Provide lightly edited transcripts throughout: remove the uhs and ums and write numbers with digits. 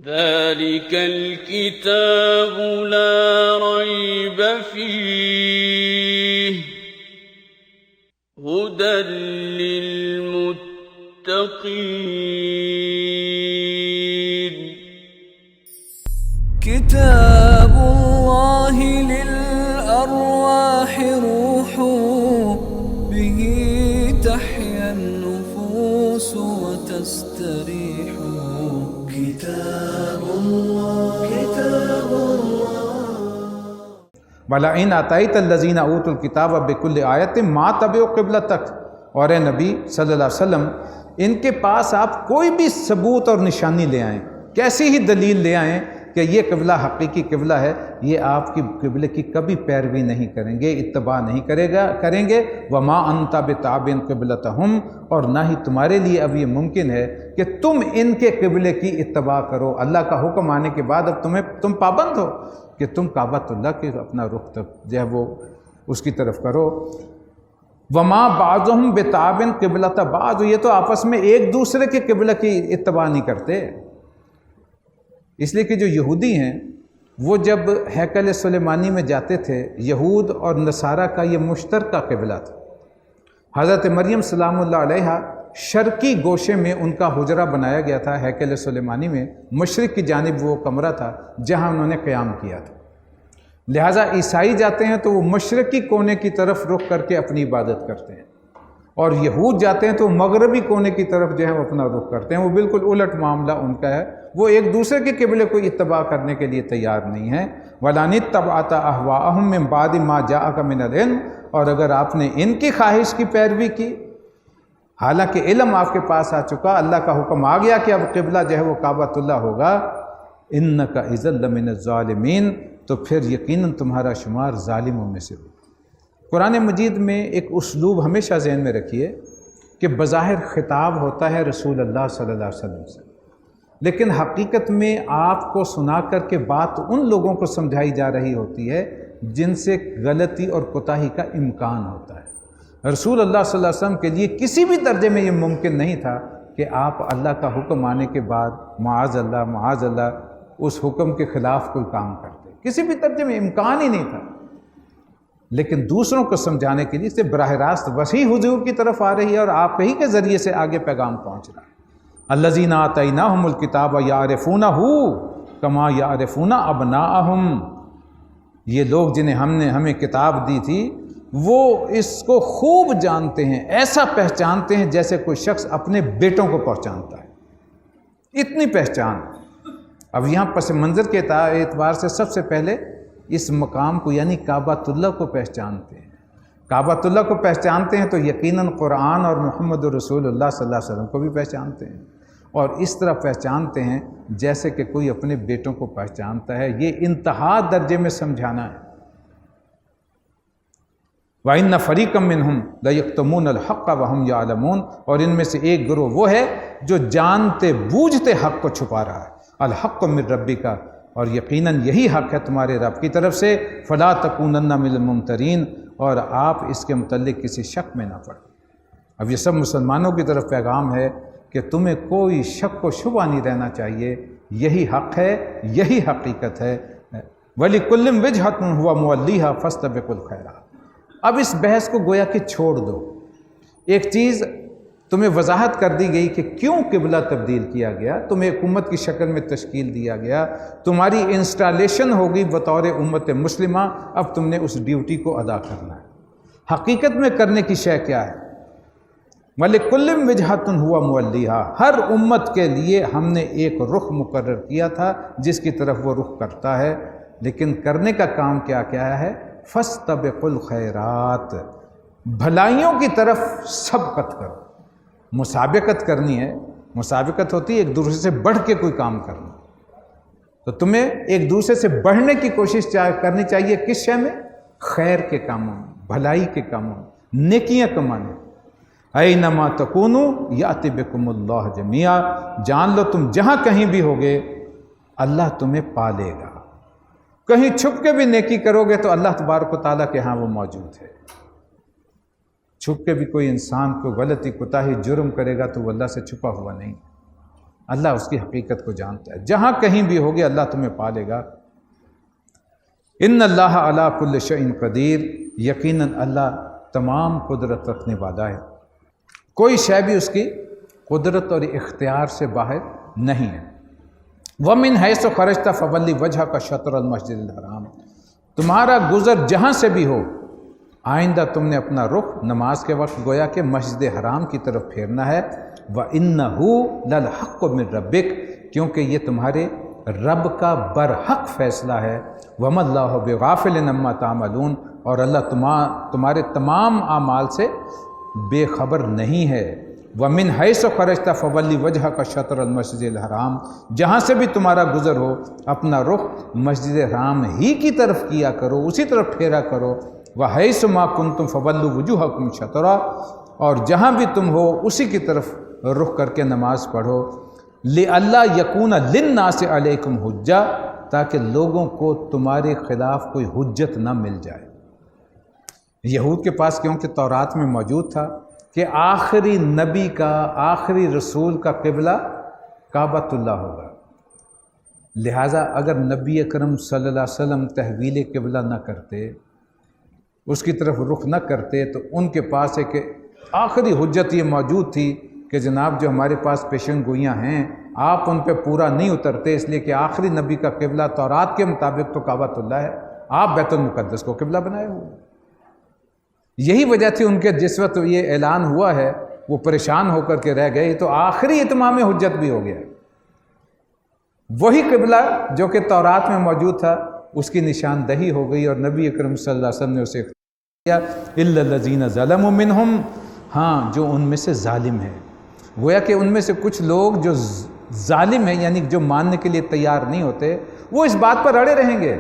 ذلك الكتاب لا ريب فيه هدى للمتقين كتاب الله للأرواح روح به تحيا النفوس وتستريح كتاب الله وَلَئِنْ آتَيْتَ الَّذِينَ أُوتُوا الْكِتَابَ بِكُلِّ آیَةٍ مَا تَبِعُوا قِبْلَتَكَ، اور اے نبی صلی اللہ علیہ وسلم ان کے پاس آپ کوئی بھی ثبوت اور نشانی لے آئیں، کیسی ہی دلیل لے آئیں کہ یہ قبلہ حقیقی قبلہ ہے، یہ آپ کی قبلے کی کبھی پیروی نہیں کریں گے، اتباع نہیں کریں گے۔ وَمَا أَنْتَ بِتَابِعٍ قِبْلَتَهُمْ، اور نہ ہی تمہارے لیے اب یہ ممکن ہے کہ تم ان کے قبلے کی اتباع کرو۔ اللہ کا حکم آنے کے بعد اب تم پابند ہو کہ تم کعبۃ اللہ کے اپنا رخ جو ہے وہ اس کی طرف کرو۔ وَمَا بَعْضُهُمْ بِتَابٍ قِبْلَةَ بَعْض، یہ تو آپس میں ایک دوسرے کے قبلہ کی اتباع نہیں کرتے، اس لیے کہ جو یہودی ہیں وہ جب ہیکل سلیمانی میں جاتے تھے، یہود اور نصارہ کا یہ مشترکہ قبلہ تھا۔ حضرت مریم سلام اللہ علیہا شرقی گوشے میں ان کا حجرہ بنایا گیا تھا، ہیکل سلیمانی میں مشرق کی جانب وہ کمرہ تھا جہاں انہوں نے قیام کیا تھا۔ لہٰذا عیسائی جاتے ہیں تو وہ مشرقی کونے کی طرف رخ کر کے اپنی عبادت کرتے ہیں، اور یہود جاتے ہیں تو مغربی کونے کی طرف جو ہے وہ اپنا رخ کرتے ہیں۔ وہ بالکل الٹ معاملہ ان کا ہے، وہ ایک دوسرے کے قبلے کو اتباع کرنے کے لیے تیار نہیں ہیں۔ وَلَنِ اتَّبَعْتَ أَهْوَاءَهُم مِّن بَعْدِ مَا جَاءَكَ مِنَ الْعِلْمِ، اور اگر آپ نے ان کی خواہش کی پیروی کی، حالانکہ علم آپ کے پاس آ چکا، اللہ کا حکم آ گیا کہ اب قبلہ جو ہے وہ کعبۃ اللہ ہوگا، إِنَّكَ إِذًا لَّمِنَ الظَّالِمِينَ، تو پھر یقیناً تمہارا شمار ظالموں میں سے ہو۔ قرآن مجید میں ایک اسلوب ہمیشہ ذہن میں رکھیے کہ بظاہر خطاب ہوتا ہے رسول اللہ صلی اللہ علیہ وسلم سے، لیکن حقیقت میں آپ کو سنا کر کے بات ان لوگوں کو سمجھائی جا رہی ہوتی ہے جن سے غلطی اور کوتاہی کا امکان ہوتا ہے۔ رسول اللہ صلی اللہ علیہ وسلم کے لیے کسی بھی درجے میں یہ ممکن نہیں تھا کہ آپ اللہ کا حکم آنے کے بعد معاذ اللہ اس حکم کے خلاف کوئی کام کرتے، کسی بھی درجے میں امکان ہی نہیں تھا۔ لیکن دوسروں کو سمجھانے کے لیے اس سے براہ راست وحی حضور کی طرف آ رہی ہے اور آپ ہی کے ذریعے سے آگے پیغام پہنچ رہا ہے۔ الذین آتیناہم الکتاب یعرفونہ کما یعرفون ابناءہم، یہ لوگ جنہیں ہمیں کتاب دی تھی وہ اس کو خوب جانتے ہیں، ایسا پہچانتے ہیں جیسے کوئی شخص اپنے بیٹوں کو پہچانتا ہے، اتنی پہچان۔ اب یہاں پس منظر کے اعتبار سے سب سے پہلے اس مقام کو یعنی کعبۃ اللہ کو پہچانتے ہیں۔ کعبۃ اللہ کو پہچانتے ہیں تو یقیناً قرآن اور محمد رسول اللہ صلی اللہ علیہ وسلم کو بھی پہچانتے ہیں، اور اس طرح پہچانتے ہیں جیسے کہ کوئی اپنے بیٹوں کو پہچانتا ہے۔ یہ انتہا درجے میں سمجھانا ہے۔ وَإِنَّ فَرِيقًا مِّنْهُمْ لَيَكْتُمُونَ الْحَقَّ وَهُمْ يَعْلَمُونَ، اور ان میں سے ایک گروہ وہ ہے جو جانتے بوجھتے حق کو چھپا رہا ہے۔ الحق من ربک، اور یقیناً یہی حق ہے تمہارے رب کی طرف سے۔ فلا تکونن من الممترین، اور آپ اس کے متعلق کسی شک میں نہ پڑیں۔ اب یہ سب مسلمانوں کی طرف پیغام ہے کہ تمہیں کوئی شک و شبہ نہیں رہنا چاہیے، یہی حق ہے، یہی حقیقت ہے۔ وَلِكُلٍّ وِجْهَةٌ هُوَ مُوَلِّيهَا فَاسْتَبِقُوا الْخَيْرَاتِ، اب اس بحث کو گویا کہ چھوڑ دو۔ ایک چیز تمہیں وضاحت کر دی گئی کہ کیوں قبلہ تبدیل کیا گیا، تمہیں ایک امت کی شکل میں تشکیل دیا گیا، تمہاری انسٹالیشن ہوگی بطور امت مسلمہ، اب تم نے اس ڈیوٹی کو ادا کرنا ہے۔ حقیقت میں کرنے کی شے کیا ہے؟ وَلِكُلٍّ وِجْهَةٌ هُوَ مُوَلِّيهَا، ہر امت کے لیے ہم نے ایک رخ مقرر کیا تھا جس کی طرف وہ رخ کرتا ہے، لیکن کرنے کا کام کیا ہے؟ فَاسْتَبِقُوا الْخَيْرَاتِ، بھلائیوں کی طرف سبقت کرو۔ مسابقت کرنی ہے، مسابقت ہوتی ہے ایک دوسرے سے بڑھ کے کوئی کام کرنا، تو تمہیں ایک دوسرے سے بڑھنے کی کوشش کرنی چاہیے۔ کس شے میں؟ خیر کے کاموں میں، بھلائی کے کاموں میں، نیکیاں کمانے۔ اینما تکونوا یأتی بکم اللہ جمیعا، جان لو تم جہاں کہیں بھی ہوگے اللہ تمہیں پالے گا۔ کہیں چھپ کے بھی نیکی کرو گے تو اللہ تبارک و تعالیٰ کے ہاں وہ موجود ہے۔ چھپ کے بھی کوئی انسان کو غلطی کوتاہی جرم کرے گا تو وہ اللہ سے چھپا ہوا نہیں۔ اللہ اس کی حقیقت کو جانتا ہے. جہاں کہیں بھی ہوگے اللہ تمہیں پا لے گا. ان اللہ علی کل شیء قدیر، یقیناً اللہ تمام قدرت رکھنے والا ہے، کوئی شے بھی اس کی قدرت اور اختیار سے باہر نہیں ہے. وَمِنْ حَيْثُ خَرَجْتَ فَوَلِّ وَجْهَكَ شَطْرَ الْمَسْجِدِ الْحَرَامِ، تمہارا گزر جہاں سے بھی ہو، آئندہ تم نے اپنا رخ نماز کے وقت گویا کہ مسجد حرام کی طرف پھیرنا ہے. وَإِنَّهُ لَلْحَقُّ مِنْ رَبِّكَ، کیونکہ یہ تمہارے رب کا برحق فیصلہ ہے. وَمَا اللَّهُ بِغَافِلٍ عَمَّا تَعْمَلُونَ، اور اللہ تمہارے تمام اعمال سے بے خبر نہیں ہے. وَمِنْ حَيْثُ خَرَجْتَ فَوَلِّ وَجْهَكَ شَطْرَ الْمَسْجِدِ الْحَرَامِ، جہاں سے بھی تمہارا گزر ہو اپنا رخ مسجد حرام ہی کی طرف کیا کرو، اسی طرف پھیرا کرو. وَحَيْثُ مَا كُنْتُمْ فَوَلُّوا وُجُوهَكُمْ شَطْرَهُ، اور جہاں بھی تم ہو اسی کی طرف رخ کر کے نماز پڑھو. لِأَلَّا يَكُونَ لِلنَّاسِ عَلَيْكُمْ حُجَّةٌ، تاکہ لوگوں کو تمہارے خلاف کوئی حجت نہ مل جائے. یہود کے پاس کیونکہ تورات میں موجود تھا کہ آخری نبی کا، آخری رسول کا قبلہ کعبۃ اللہ ہوگا، لہٰذا اگر نبی اکرم صلی اللہ علیہ وسلم تحویل قبلہ نہ کرتے، اس کی طرف رخ نہ کرتے، تو ان کے پاس ایک آخری حجت یہ موجود تھی کہ جناب جو ہمارے پاس پیشن گوئیاں ہیں آپ ان پہ پورا نہیں اترتے، اس لیے کہ آخری نبی کا قبلہ تورات کے مطابق تو کعبۃ اللہ ہے، آپ بیت المقدس کو قبلہ بنائے ہوئے. یہی وجہ تھی ان کے جس وقت یہ اعلان ہوا ہے وہ پریشان ہو کر کے رہ گئے، تو آخری اتمام حجت بھی ہو گیا. وہی قبلہ جو کہ تورات میں موجود تھا اس کی نشاندہی ہو گئی، اور نبی اکرم صلی اللہ علیہ وسلم نے اسے کیا الا الذین ظلموا منہم، ہاں جو ان میں سے ظالم ہیں. گویا کہ ان میں سے کچھ لوگ جو ظالم ہیں، یعنی جو ماننے کے لیے تیار نہیں ہوتے، وہ اس بات پر اڑے رہیں گے.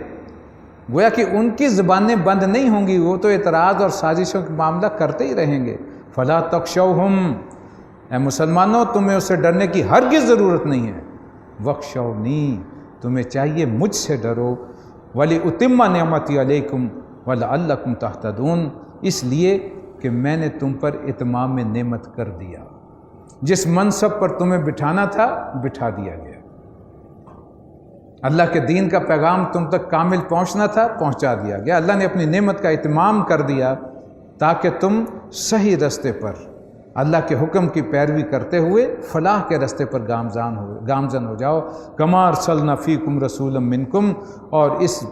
گویا کہ ان کی زبانیں بند نہیں ہوں گی، وہ تو اعتراض اور سازشوں کا معاملہ کرتے ہی رہیں گے. فلا تخشوہم، اے مسلمانوں تمہیں اس سے ڈرنے کی ہرگز ضرورت نہیں ہے. وخشونی، تمہیں چاہیے مجھ سے ڈرو. وَلِأُتِمَّ نِعْمَتِي عَلَيْكُمْ وَلَعَلَّكُمْ تَهْتَدُونَ، اس لیے کہ میں نے تم پر اتمام نعمت کر دیا، جس منصب پر تمہیں بٹھانا تھا بٹھا دیا گیا. اللہ کے دین کا پیغام تم تک کامل پہنچنا تھا پہنچا دیا گیا. اللہ نے اپنی نعمت کا اتمام کر دیا تاکہ تم صحیح رستے پر اللہ کے حکم کی پیروی کرتے ہوئے فلاح کے رستے پر گامزن ہو جاؤ. کما ارسلنا فیکم رسولا منکم، اور اس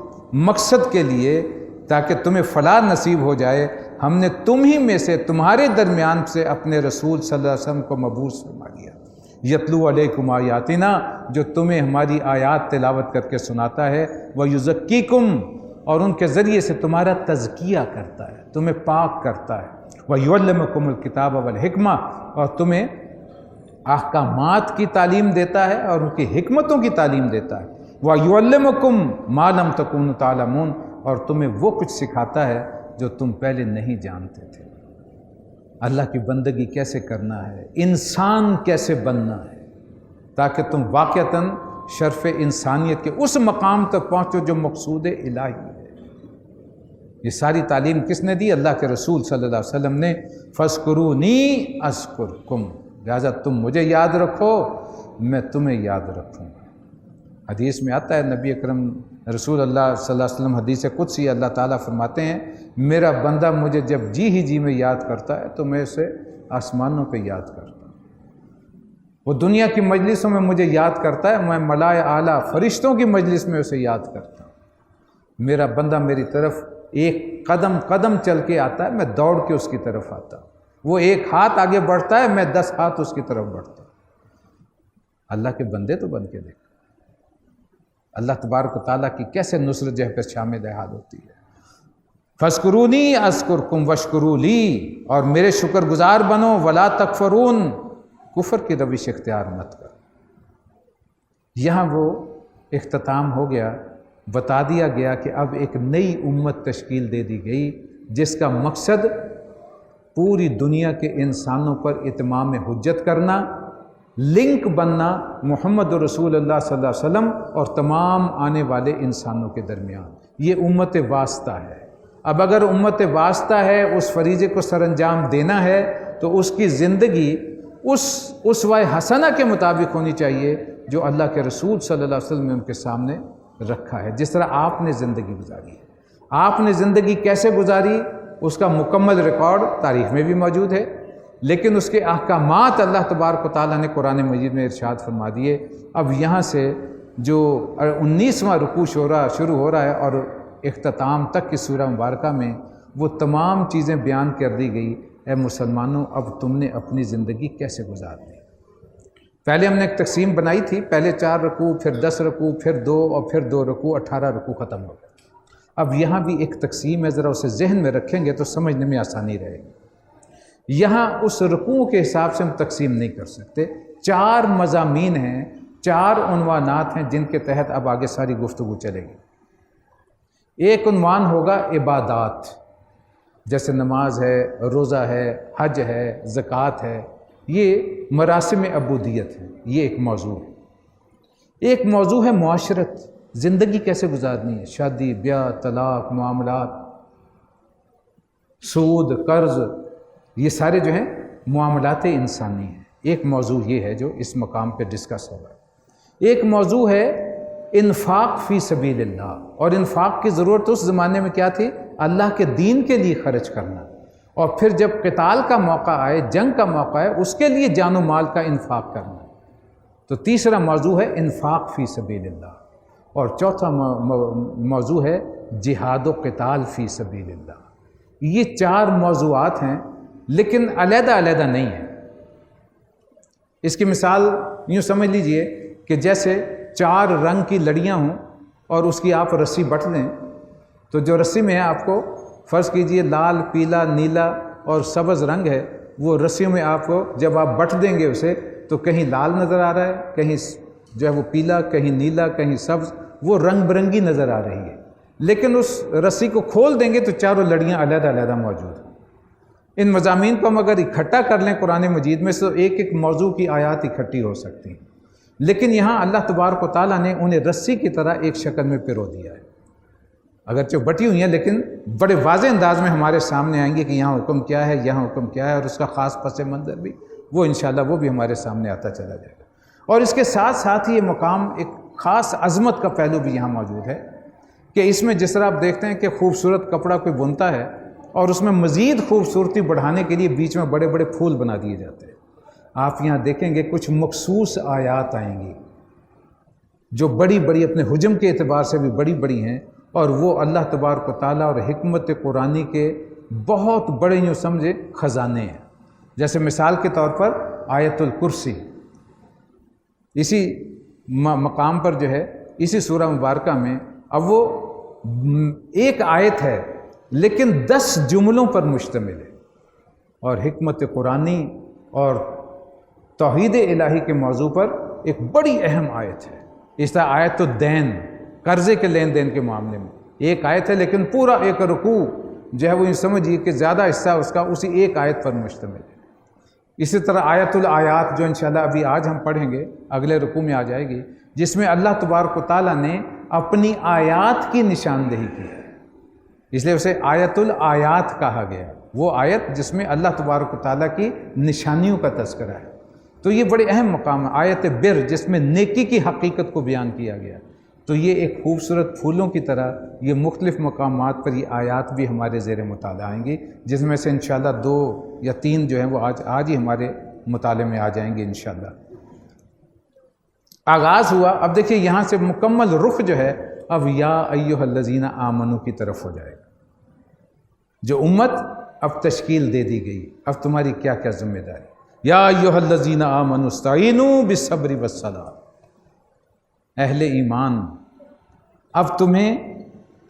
مقصد کے لیے تاکہ تمہیں فلاح نصیب ہو جائے ہم نے تم ہی میں سے، تمہارے درمیان سے اپنے رسول صلی اللہ علیہ وسلم کو مبعوث فرما دیا. یتلو علیکم آیاتنا، جو تمہیں ہماری آیات تلاوت کر کے سناتا ہے. ویزکیکم، اور ان کے ذریعے سے تمہارا تزکیہ کرتا ہے، تمہیں پاک کرتا ہے. ویعلمکم الکتاب والحکمہ، اور تمہیں احکامات کی تعلیم دیتا ہے اور ان کی حکمتوں کی تعلیم دیتا ہے. ویعلمکم ما لم تکونوا تعلمون، اور تمہیں وہ کچھ سکھاتا ہے جو تم پہلے نہیں جانتے تھے. اللہ کی بندگی کیسے کرنا ہے، انسان کیسے بننا ہے، تاکہ تم واقعتاً شرف انسانیت کے اس مقام تک پہنچو جو مقصود الہی ہے. یہ ساری تعلیم کس نے دی؟ اللہ کے رسول صلی اللہ علیہ وسلم نے. فاذکرونی اذکرکم، لہٰذا تم مجھے یاد رکھو میں تمہیں یاد رکھوں گا. حدیث میں آتا ہے نبی اکرم رسول اللہ صلی اللہ علیہ وسلم حدیث قدسی اللہ تعالیٰ فرماتے ہیں میرا بندہ مجھے جب جی میں یاد کرتا ہے تو میں اسے آسمانوں پہ یاد کرتا ہوں. وہ دنیا کی مجلسوں میں مجھے یاد کرتا ہے، میں ملائے اعلیٰ فرشتوں کی مجلس میں اسے یاد کرتا ہوں. میرا بندہ میری طرف ایک قدم قدم چل کے آتا ہے، میں دوڑ کے اس کی طرف آتا ہوں. وہ ایک ہاتھ آگے بڑھتا ہے، میں 10 ہاتھ اس کی طرف بڑھتا ہوں. اللہ کے بندے تو بن کے دیکھ اللہ تبارک و تعالیٰ کی کیسے نصرت جو ہے پہ شامل حال ہوتی ہے. فاذکرونی اذکرکم واشکروا لی، اور میرے شکر گزار بنو. ولا تکفرون، کفر کی روش اختیار مت کرو. یہاں وہ اختتام ہو گیا، بتا دیا گیا کہ اب ایک نئی امت تشکیل دے دی گئی جس کا مقصد پوری دنیا کے انسانوں پر اتمام حجت کرنا، لنک بننا محمد رسول اللہ صلی اللہ علیہ وسلم اور تمام آنے والے انسانوں کے درمیان. یہ امت واسطہ ہے. اب اگر امت واسطہ ہے، اس فریضے کو سر انجام دینا ہے تو اس کی زندگی اس اسوہ حسنہ کے مطابق ہونی چاہیے جو اللہ کے رسول صلی اللہ علیہ وسلم نے ان کے سامنے رکھا ہے۔ جس طرح آپ نے زندگی گزاری ہے، آپ نے زندگی کیسے گزاری اس کا مکمل ریکارڈ تاریخ میں بھی موجود ہے، لیکن اس کے احکامات اللہ تبارک و تعالیٰ نے قرآن مجید میں ارشاد فرما دیے۔ اب یہاں سے جو 19واں رکوع شروع ہو رہا ہے اور اختتام تک کی سورہ مبارکہ میں وہ تمام چیزیں بیان کر دی گئی۔ اے مسلمانوں، اب تم نے اپنی زندگی کیسے گزارنی؟ پہلے ہم نے ایک تقسیم بنائی تھی، پہلے 4 رکوع، پھر 10 رکوع، پھر 2 اور پھر 2 رکوع، 18 رکوع ختم ہو گئے۔ اب یہاں بھی ایک تقسیم ہے، ذرا اسے ذہن میں رکھیں گے تو سمجھنے میں آسانی رہے گی۔ یہاں اس رکوع کے حساب سے ہم تقسیم نہیں کر سکتے۔ 4 مضامین ہیں، 4 عنوانات ہیں جن کے تحت اب آگے ساری گفتگو چلے گی۔ ایک عنوان ہوگا عبادات، جیسے نماز ہے، روزہ ہے، حج ہے، زکوٰۃ ہے، یہ مراسم عبودیت ہے، یہ ایک موضوع ہے۔ ایک موضوع ہے معاشرت، زندگی کیسے گزارنی ہے، شادی، بیاہ، طلاق، معاملات، سود، قرض، یہ سارے جو ہیں معاملات انسانی ہیں۔ ایک موضوع یہ ہے جو اس مقام پہ ڈسکس ہوگا۔ ایک موضوع ہے انفاق فی سبیل اللہ، اور انفاق کی ضرورت اس زمانے میں کیا تھی؟ اللہ کے دین کے لیے خرچ کرنا، اور پھر جب قتال کا موقع آئے، جنگ کا موقع آئے، اس کے لیے جان و مال کا انفاق کرنا۔ تو تیسرا موضوع ہے انفاق فی سبیل اللہ، اور چوتھا موضوع ہے جہاد و قتال فی سبیل اللہ۔ یہ 4 موضوعات ہیں لیکن علیحدہ علیحدہ نہیں ہیں۔ اس کی مثال یوں سمجھ لیجئے کہ جیسے 4 رنگ کی لڑیاں ہوں اور اس کی آپ رسی بٹ لیں، تو جو رسی میں ہے آپ کو فرض کیجئے لال، پیلا، نیلا اور سبز رنگ ہے، وہ رسیوں میں آپ کو جب آپ بٹ دیں گے اسے تو کہیں لال نظر آ رہا ہے، کہیں جو ہے وہ پیلا، کہیں نیلا، کہیں سبز، وہ رنگ برنگی نظر آ رہی ہے۔ لیکن اس رسی کو کھول دیں گے تو 4 لڑیاں علیحدہ علیحدہ موجود ہیں۔ ان مضامین کو ہم اگر اکٹھا کر لیں قرآن مجید میں تو ایک ایک موضوع کی آیات اکٹھی ہو سکتی ہیں، لیکن یہاں اللہ تبارک و تعالیٰ نے انہیں رسی کی طرح ایک شکل میں پرو دیا ہے۔ اگرچہ بٹی ہوئی ہیں لیکن بڑے واضح انداز میں ہمارے سامنے آئیں گے کہ یہاں حکم کیا ہے، یہاں حکم کیا ہے، اور اس کا خاص پس منظر بھی وہ انشاءاللہ وہ بھی ہمارے سامنے آتا چلا جائے گا۔ اور اس کے ساتھ ساتھ ہی یہ مقام ایک خاص عظمت کا پہلو بھی یہاں موجود ہے کہ اس میں جس طرح آپ دیکھتے ہیں کہ خوبصورت کپڑا کوئی بنتا ہے اور اس میں مزید خوبصورتی بڑھانے کے لیے بیچ میں بڑے بڑے پھول بنا دیے جاتے ہیں۔ آپ یہاں دیکھیں گے کچھ مخصوص آیات آئیں گی جو بڑی بڑی اپنے حجم کے اعتبار سے بھی بڑی بڑی ہیں، اور وہ اللہ تبارک و تعالیٰ اور حکمت قرآنی کے بہت بڑے یوں سمجھے خزانے ہیں۔ جیسے مثال کے طور پر آیت الکرسی، اسی مقام پر جو ہے اسی سورہ مبارکہ میں اب وہ ایک آیت ہے لیکن 10 جملوں پر مشتمل ہے، اور حکمت قرآنی اور توحید الہی کے موضوع پر ایک بڑی اہم آیت ہے۔ اس طرح آیت الدین، قرضے کے لین دین کے معاملے میں ایک آیت ہے لیکن پورا ایک رکوع جو ہے وہ یہ سمجھیے کہ زیادہ حصہ اس کا اسی ایک آیت پر مشتمل ہے۔ اسی طرح آیت الآیات جو انشاءاللہ ابھی آج ہم پڑھیں گے اگلے رکوع میں آ جائے گی، جس میں اللہ تبارک و تعالیٰ نے اپنی آیات کی نشاندہی کی ہے، اس لیے اسے آیت الآیات کہا گیا، وہ آیت جس میں اللہ تبارک و تعالیٰ کی نشانیوں کا تذکرہ ہے۔ تو یہ بڑے اہم مقام ہے۔ آیت بر جس میں نیکی کی حقیقت کو بیان کیا گیا، تو یہ ایک خوبصورت پھولوں کی طرح یہ مختلف مقامات پر یہ آیات بھی ہمارے زیر مطالعہ آئیں گی، جس میں سے انشاءاللہ 2 یا 3 جو ہیں وہ آج ہی ہمارے مطالعے میں آ جائیں گے انشاءاللہ۔ آغاز ہوا، اب دیکھیے یہاں سے مکمل رخ جو ہے اب یا ایھا الذین آمنوا کی طرف ہو جائے گا۔ جو امت اب تشکیل دے دی گئی، اب تمہاری کیا کیا ذمہ داری؟ یا ایھا الذین آمنوا استعینوا بالصبر والصلاۃ، اہل ایمان اب تمہیں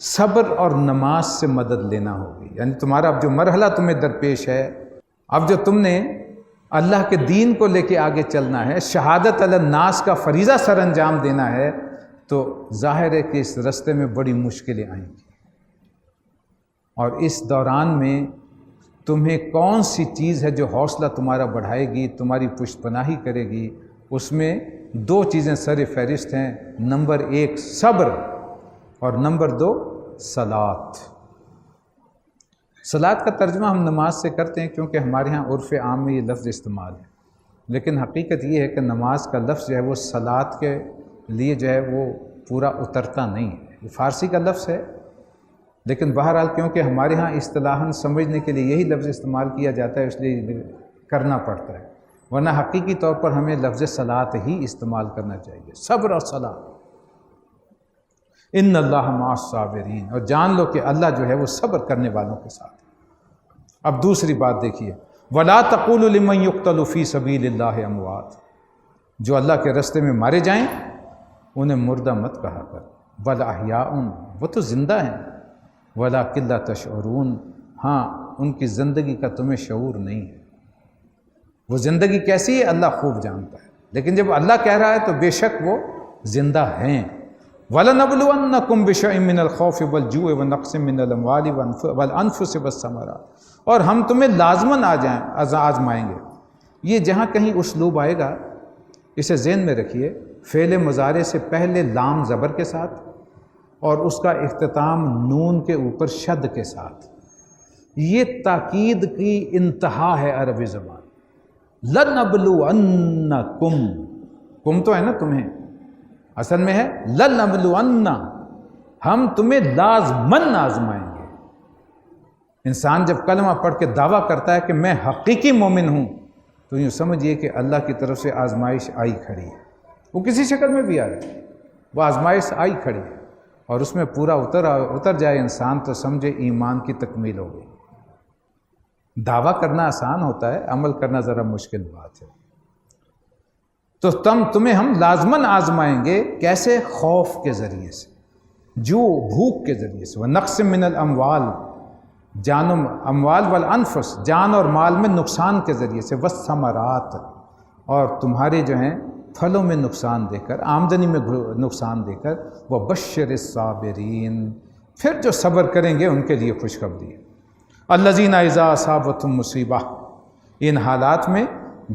صبر اور نماز سے مدد لینا ہوگی، یعنی تمہارا اب جو مرحلہ تمہیں درپیش ہے، اب جو تم نے اللہ کے دین کو لے کے آگے چلنا ہے، شہادت علی الناس کا فریضہ سر انجام دینا ہے، تو ظاہر ہے کہ اس رستے میں بڑی مشکلیں آئیں گی، اور اس دوران میں تمہیں کون سی چیز ہے جو حوصلہ تمہارا بڑھائے گی، تمہاری پشت پناہی کرے گی؟ اس میں 2 چیزیں سر فہرست ہیں، نمبر 1 صبر اور نمبر 2 صلاۃ۔ صلاۃ کا ترجمہ ہم نماز سے کرتے ہیں کیونکہ ہمارے ہاں عرف عام میں یہ لفظ استعمال ہے، لیکن حقیقت یہ ہے کہ نماز کا لفظ جو ہے وہ صلاۃ کے لیے جو ہے وہ پورا اترتا نہیں ہے، یہ فارسی کا لفظ ہے، لیکن بہرحال کیونکہ ہمارے ہاں اصطلاحاً سمجھنے کے لیے یہی لفظ استعمال کیا جاتا ہے، اس لیے کرنا پڑتا ہے، ورنہ حقیقی طور پر ہمیں لفظ صلاۃ ہی استعمال کرنا چاہیے، صبر اور صلاۃ۔ ان اللہ مع الصابرین، اور جان لو کہ اللہ جو ہے وہ صبر کرنے والوں کے ساتھ۔ اب دوسری بات دیکھیے، وَلَا تَقُولُوا لِمَنْ يُقْتَلُ فِي سَبِيلِ اللَّهِ أَمْوَاتٌ، جو اللہ کے راستے میں مارے جائیں انہیں مردہ مت کہا کر، بل احیاء، وہ تو زندہ ہیں، وَلَٰكِن لَا تَشْعُرُونَ، ہاں ان کی زندگی کا تمہیں شعور نہیں ہے، وہ زندگی کیسی ہے اللہ خوب جانتا ہے، لیکن جب اللہ کہہ رہا ہے تو بے شک وہ زندہ ہیں۔ وَلَنَبْلُوَنَّكُمْ بِشَيْءٍ مِّنَ الْخَوْفِ وَالْجُوعِ وَنَقْصٍ مِّنَ الْأَمْوَالِ وَالْأَنفُسِ وَالثَّمَرَاتِ، اور ہم تمہیں لازماً آزمائیں گے۔ یہ جہاں کہیں اسلوب آئے گا اسے ذہن میں رکھیے، فعل مضارع سے پہلے لام زبر کے ساتھ اور اس کا اختتام نون کے اوپر شد کے ساتھ، یہ تاکید کی انتہا ہے عربی زبان۔ لَنَبْلُوَنَّكُمْ، کم تو ہے نا تمہیں، اصل میں ہے لَنَبْلُوَنَّ، ہم تمہیں لازماً آزمائیں گے۔ انسان جب کلمہ پڑھ کے دعویٰ کرتا ہے کہ میں حقیقی مومن ہوں تو یوں سمجھیے کہ اللہ کی طرف سے آزمائش آئی کھڑی ہے، وہ کسی شکل میں بھی آ رہی ہے، وہ آزمائش آئی کھڑی ہے، اور اس میں پورا اتر جائے انسان تو سمجھے ایمان کی تکمیل ہو گئی۔ دعویٰ کرنا آسان ہوتا ہے، عمل کرنا ذرا مشکل بات ہے۔ تو تمہیں ہم لازماً آزمائیں گے، کیسے؟ خوف کے ذریعے سے، جو بھوک کے ذریعے سے، وَنَقْصٍ مِّنَ الْأَمْوَالِ، جان و اموال والانفس، جان اور مال میں نقصان کے ذریعے سے، والثمرات، اور تمہارے جو ہیں پھلوں میں نقصان دے کر، آمدنی میں نقصان دے کر، وَبَشِّرِ الصَّابِرِينَ، پھر جو صبر کریں گے ان کے لیے خوشخبری ہے۔ الَّذِينَ إِذَا أَصَابَتْهُمْ مُصِیبَةٌ، ان حالات میں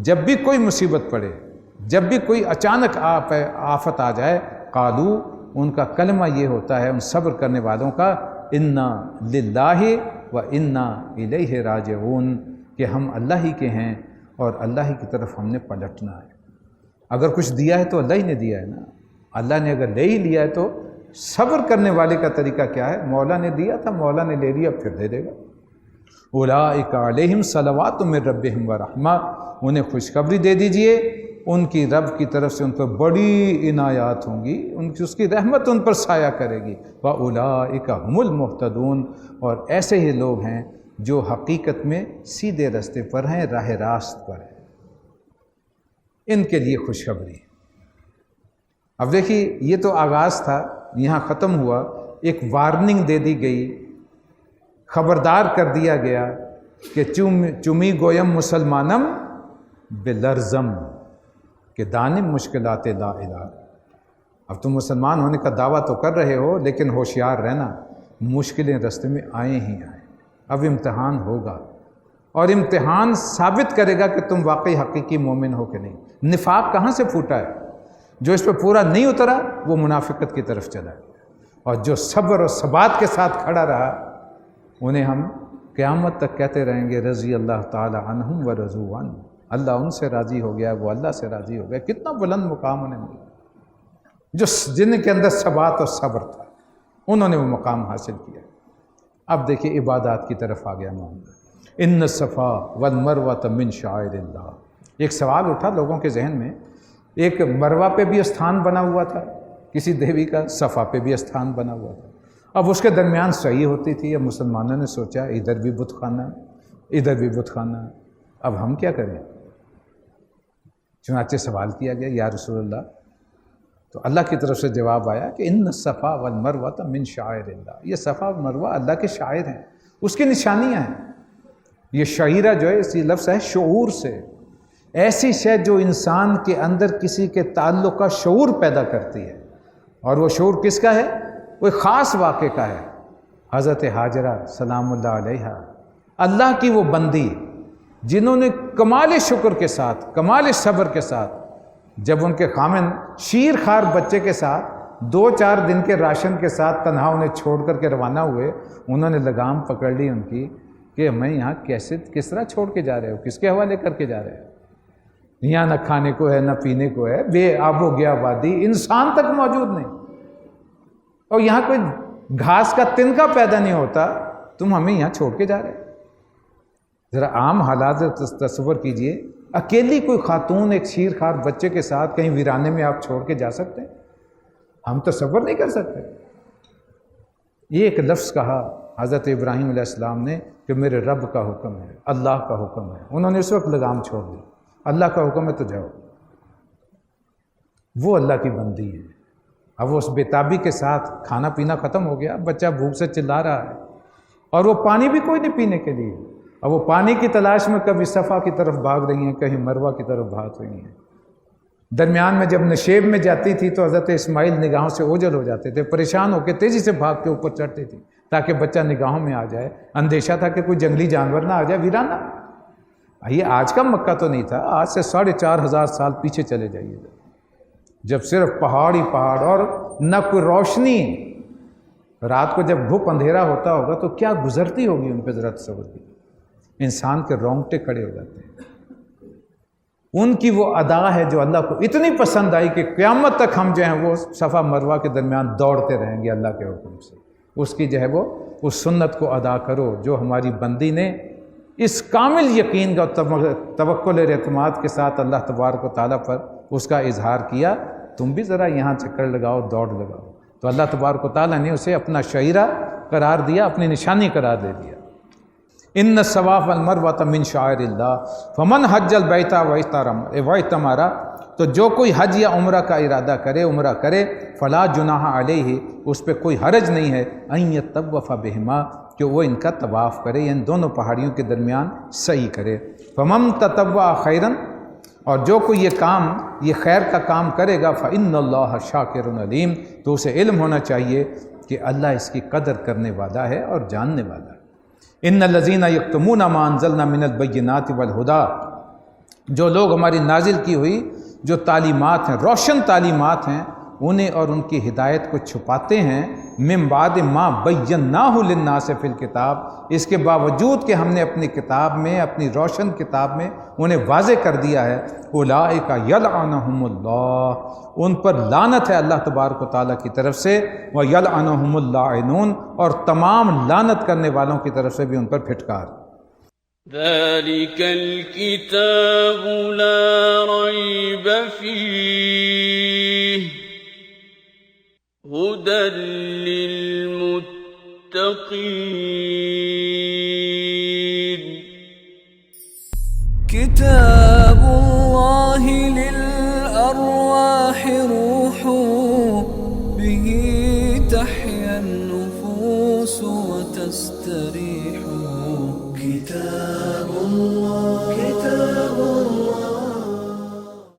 جب بھی کوئی مصیبت پڑے، جب بھی کوئی اچانک آفت آ جائے، قالو، ان کا کلمہ یہ ہوتا ہے ان صبر کرنے والوں کا، اِنَّا لِلَّهِ وَإِنَّا إِلَيْهِ راجعون، کہ ہم اللہ ہی کے ہیں اور اللہ ہی کی طرف ہم نے پلٹنا ہے۔ اگر کچھ دیا ہے تو اللہ ہی نے دیا ہے نا، اللہ نے اگر لے ہی لیا ہے تو صبر کرنے والے کا طریقہ کیا ہے؟ مولا نے دیا تھا، مولا نے لے لیا، پھر دے دے گا۔ اولئک علیہم صلوات من ربہم ورحمہ، انہیں خوشخبری دے دیجئے ان کی رب کی طرف سے ان پر بڑی عنایات ہوں گی، اس کی رحمت ان پر سایہ کرے گی۔ وَأُولَئِكَ هُمُ الْمُهْتَدُونَ، اور ایسے ہی لوگ ہیں جو حقیقت میں سیدھے راستے پر ہیں، راہ راست پر ہیں، ان کے لیے خوشخبری۔ اب دیکھیے یہ تو آغاز تھا، یہاں ختم ہوا، ایک وارننگ دے دی گئی، خبردار کر دیا گیا کہ چمی گویم مسلمانم بلرزم، کہ دانم مشکلات لا الہ۔ اب تم مسلمان ہونے کا دعویٰ تو کر رہے ہو، لیکن ہوشیار رہنا، مشکلیں راستے میں آئیں ہی آئیں۔ اب امتحان ہوگا، اور امتحان ثابت کرے گا کہ تم واقعی حقیقی مومن ہو کہ نہیں۔ نفاق کہاں سے پھوٹا ہے؟ جو اس پہ پورا نہیں اترا وہ منافقت کی طرف چلا گیا، اور جو صبر اور ثبات کے ساتھ کھڑا رہا انہیں ہم قیامت تک کہتے رہیں گے رضی اللہ تعالی عنہم ورضوا عنہ، اللہ ان سے راضی ہو گیا، وہ اللہ سے راضی ہو گیا۔ کتنا بلند مقام انہیں ملا، جن کے اندر ثبات اور صبر تھا انہوں نے وہ مقام حاصل کیا۔ اب دیکھیے عبادات کی طرف آ گیا معاملہ۔ ان الصفا والمروہ من شعائر اللہ، ایک سوال اٹھا لوگوں کے ذہن میں، ایک مروہ پہ بھی استھان بنا ہوا تھا کسی دیوی کا، صفا پہ بھی استھان بنا ہوا تھا، اب اس کے درمیان صحیح ہوتی تھی۔ اب مسلمانوں نے سوچا ادھر بھی بت خانہ، ادھر بھی بت خانہ، اب ہم کیا کریں؟ چنانچہ سوال کیا گیا یا رسول اللہ، تو اللہ کی طرف سے جواب آیا کہ ان الصفا والمروہ من شعائر اللہ، یہ صفا اور مروہ اللہ کے شاعر ہیں، اس کی نشانیاں ہیں۔ یہ شعیرہ جو ہے اسی لفظ ہے شعور سے، ایسی شے جو انسان کے اندر کسی کے تعلق کا شعور پیدا کرتی ہے، اور وہ شعور کس کا ہے؟ وہ خاص واقعے کا ہے۔ حضرت ہاجرہ سلام اللہ علیہا، اللہ کی وہ بندی جنہوں نے کمال شکر کے ساتھ، کمال صبر کے ساتھ، جب ان کے خامن شیر خار بچے کے ساتھ 2-4 دن کے راشن کے ساتھ تنہا انہیں چھوڑ کر کے روانہ ہوئے، انہوں نے لگام پکڑ لی ان کی کہ میں یہاں کس طرح چھوڑ کے جا رہے ہو، کس کے حوالے کر کے جا رہے ہو؟ یہاں نہ کھانے کو ہے نہ پینے کو ہے، بے آب و گیا وادی، انسان تک موجود نہیں، اور یہاں کوئی گھاس کا تنکا پیدا نہیں ہوتا، تم ہمیں یہاں چھوڑ کے جا رہے۔ ذرا عام حالات تصور کیجئے، اکیلی کوئی خاتون ایک شیر خوار بچے کے ساتھ کہیں ویرانے میں آپ چھوڑ کے جا سکتے ہیں؟ ہم تصور نہیں کر سکتے۔ یہ ایک لفظ کہا حضرت ابراہیم علیہ السلام نے کہ میرے رب کا حکم ہے، اللہ کا حکم ہے، انہوں نے اس وقت لگام چھوڑ دی، اللہ کا حکم ہے تو جاؤ۔ وہ اللہ کی بندی ہے۔ اب وہ اس بےتابی کے ساتھ کھانا پینا ختم ہو گیا، بچہ بھوک سے چلا رہا ہے، اور وہ پانی بھی کوئی نہیں پینے کے لیے، اب وہ پانی کی تلاش میں کبھی صفا کی طرف بھاگ رہی ہیں، کہیں مروہ کی طرف بھاگ رہی ہیں۔ درمیان میں جب نشیب میں جاتی تھی تو حضرت اسماعیل نگاہوں سے اوجھل ہو جاتے تھے، پریشان ہو کے تیزی سے بھاگ کے اوپر چڑھتی تھی تاکہ بچہ نگاہوں میں آ جائے، اندیشہ تھا کہ کوئی جنگلی جانور نہ آ جائے ویرانہ۔ یہ آج کا مکہ تو نہیں تھا، آج سے 4500 سال پیچھے چلے جائیے، جب صرف پہاڑ ہی پہاڑ اور نہ کوئی روشنی۔ رات کو جب گھپ اندھیرا ہوتا ہوگا تو کیا گزرتی ہوگی ان پہ، ذرا تصور کی، انسان کے رونگٹے کھڑے ہو جاتے ہیں۔ ان کی وہ ادا ہے جو اللہ کو اتنی پسند آئی کہ قیامت تک ہم جو ہیں وہ صفا مروہ کے درمیان دوڑتے رہیں گے اللہ کے حکم سے۔ اس کی جو ہے وہ اس سنت کو ادا کرو جو ہماری بندی نے اس کامل یقین کا توکل اور اعتماد کے ساتھ اللہ تبارک و تعالیٰ پر اس کا اظہار کیا۔ تم بھی ذرا یہاں چکر لگاؤ، دوڑ لگاؤ، تو اللہ تبارک و تعالیٰ نے اسے اپنا شعیرہ قرار دیا، اپنی نشانی قرار دے دیا۔ ان الصفا والمروۃ من شعائر اللہ فمن حج البیت واعتمر، تو جو کوئی حج یا عمرہ کا ارادہ کرے، عمرہ کرے، فلا جناح علیہ، اس پہ کوئی حرج نہیں ہے، ان یطوف بہما، کہ وہ ان کا طواف کرے، یعنی دونوں پہاڑیوں کے درمیان سعی کرے۔ فمن تطوع خیرا، اور جو کوئی یہ کام، یہ خیر کا کام کرے گا، فإن اللہ شاکر علیم، تو اسے علم ہونا چاہیے کہ اللہ اس کی قدر کرنے والا ہے اور جاننے والا ہے۔ ان الذین یکتمون ما انزلنا من البینات والہدی، جو لوگ ہماری نازل کی ہوئی جو تعلیمات ہیں، روشن تعلیمات ہیں، انہیں اور ان کی ہدایت کو چھپاتے ہیں، من بعد ما بیناہ للناس فی الکتاب، اس کے باوجود کہ ہم نے اپنی کتاب میں، اپنی روشن کتاب میں انہیں واضح کر دیا ہے، اولئک یلعنہم اللہ، ان پر لعنت ہے اللہ تبارک و تعالیٰ کی طرف سے، ویلعنہم اللاعنون، اور تمام لعنت کرنے والوں کی طرف سے بھی ان پر پھٹکار۔ ذلك الكتاب لا ريب فيه هدى للمتقين كتاب الله للأرواح روح به تحيا النفوس وتستريح كتاب